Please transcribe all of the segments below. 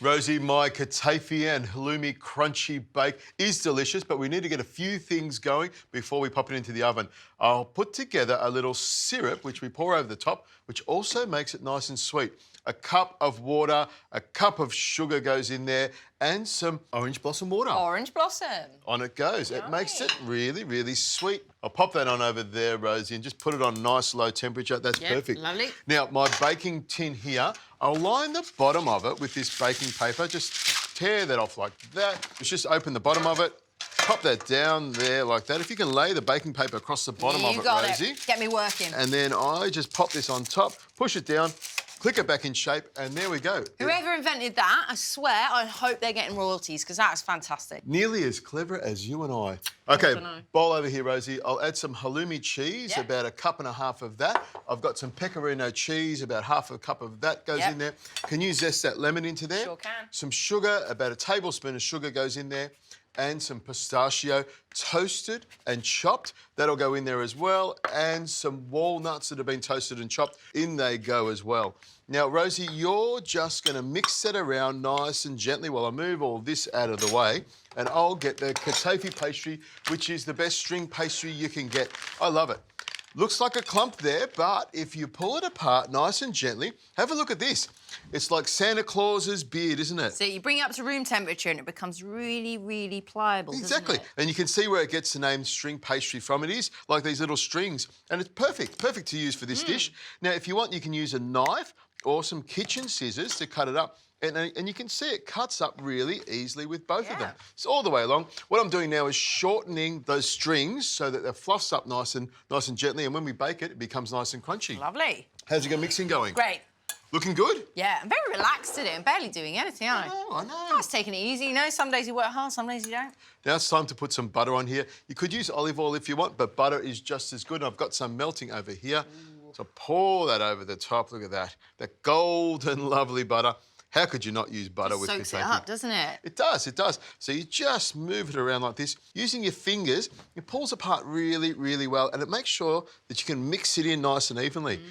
Rosie, my Kataifi and Haloumi crunchy bake is delicious, but we need to get a few things going before we pop it into the oven. I'll put together a little syrup, which we pour over the top, which also makes it nice and sweet. A cup of water, a cup of sugar goes in there, and some orange blossom water. Orange blossom. On it goes. Yummy. It makes it really, really sweet. I'll pop that on over there, Rosie, and just put it on nice low temperature. That's perfect. Lovely. Now, my baking tin here, I'll line the bottom of it with this baking paper. Just tear that off like that. Just open the bottom of it. Pop that down there like that. If you can lay the baking paper across the bottom of it, Rosie. Get me working. And then I just pop this on top, push it down, click it back in shape, and there we go. Whoever invented that, I swear, I hope they're getting royalties, because that is fantastic. Nearly as clever as you and I. OK, bowl over here, Rosie. I'll add some halloumi cheese, about a cup and a half of that. I've got some pecorino cheese, about half a cup of that goes in there. Can you zest that lemon into there? Sure can. Some sugar, about a tablespoon of sugar goes in there. And some pistachio, toasted and chopped. That'll go in there as well. And some walnuts that have been toasted and chopped. In they go as well. Now, Rosie, you're just going to mix that around nice and gently while I move all this out of the way. And I'll get the Kataifi pastry, which is the best string pastry you can get. I love it. Looks like a clump there, but if you pull it apart nice and gently, have a look at this. It's like Santa Claus's beard, isn't it? So you bring it up to room temperature and it becomes really, really pliable, Exactly. doesn't it? And you can see where it gets the name string pastry from. It is like these little strings, and it's perfect to use for this dish. Now, if you want, you can use a knife or some kitchen scissors to cut it up. And you can see it cuts up really easily with both of them. It's all the way along. What I'm doing now is shortening those strings so that it fluffs up nice and gently, and when we bake it, it becomes nice and crunchy. Lovely. How's your mixing going? Great. Looking good? Yeah, I'm very relaxed today. I'm barely doing anything, aren't I? I know. I was taking it easy, you know. Some days you work hard, some days you don't. Now it's time to put some butter on here. You could use olive oil if you want, but butter is just as good. I've got some melting over here. So pour that over the top. Look at that. That golden, lovely butter. How could you not use butter with this? Soaks it up, doesn't it? It does, it does. So you just move it around like this. Using your fingers, it pulls apart really, really well, and it makes sure that you can mix it in nice and evenly.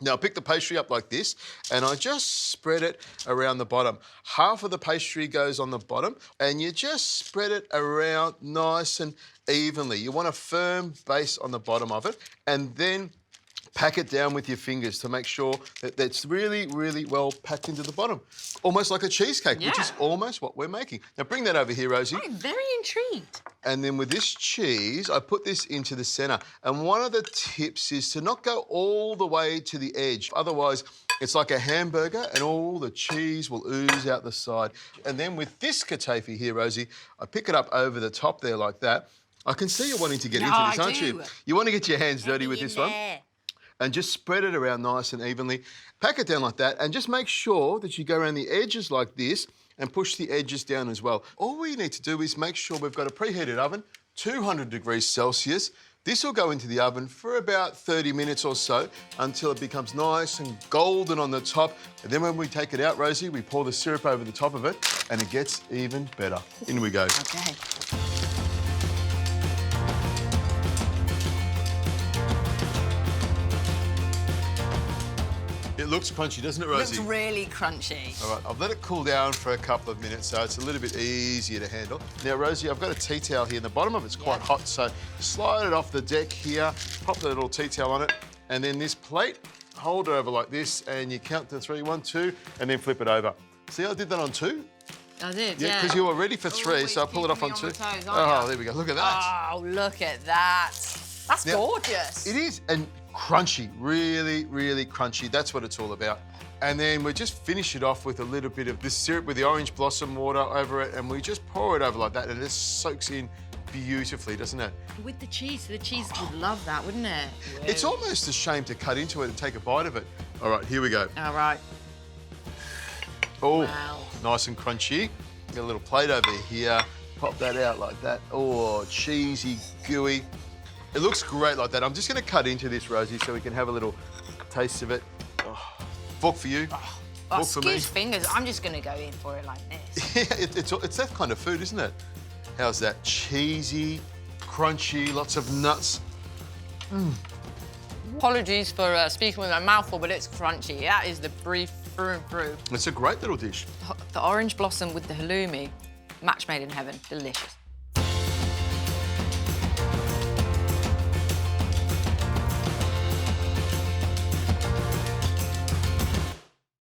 Now, I pick the pastry up like this, and I just spread it around the bottom. Half of the pastry goes on the bottom, and you just spread it around nice and evenly. You want a firm base on the bottom of it, and then pack it down with your fingers to make sure that it's really, really well packed into the bottom. Almost like a cheesecake, which is almost what we're making. Now, bring that over here, Rosie. I'm very intrigued. And then with this cheese, I put this into the centre. And one of the tips is to not go all the way to the edge. Otherwise, it's like a hamburger and all the cheese will ooze out the side. And then with this Kataifi here, Rosie, I pick it up over the top there like that. I can see you're wanting to get into this, aren't you? You want to get your hands dirty with this one. And just spread it around nice and evenly. Pack it down like that and just make sure that you go around the edges like this and push the edges down as well. All we need to do is make sure we've got a preheated oven, 200 degrees Celsius. This will go into the oven for about 30 minutes or so until it becomes nice and golden on the top. And then when we take it out, Rosie, we pour the syrup over the top of it and it gets even better. In we go. Okay. It looks crunchy, doesn't it, Rosie? It looks really crunchy. All right, I've let it cool down for a couple of minutes, so it's a little bit easier to handle. Now, Rosie, I've got a tea towel here, and the bottom of it's quite hot, so slide it off the deck here, pop the little tea towel on it, and then this plate, hold it over like this, and you count to 3, 1, 2, and then flip it over. See, I did that on 2. I did, Yeah, because you were ready for 3, so I'll pull it off on 2. There we go, look at that. Oh, look at that. That's gorgeous. It is, and crunchy, really, really crunchy. That's what it's all about. And then we just finish it off with a little bit of this syrup with the orange blossom water over it, and we just pour it over like that, and it just soaks in beautifully, doesn't it? With the cheese would love that, wouldn't it? Yeah. It's almost a shame to cut into it and take a bite of it. All right, here we go. All right. Oh, wow. Nice and crunchy. Got a little plate over here. Pop that out like that. Oh, cheesy, gooey. It looks great like that. I'm just going to cut into this, Rosie, so we can have a little taste of it. Oh, fork for you. Fork for me. Excuse fingers. I'm just going to go in for it like this. Yeah, it's that kind of food, isn't it? How's that? Cheesy, crunchy, lots of nuts. Apologies for speaking with my mouth full, but it's crunchy. That is the brief through and through. It's a great little dish. The orange blossom with the halloumi, match made in heaven, delicious.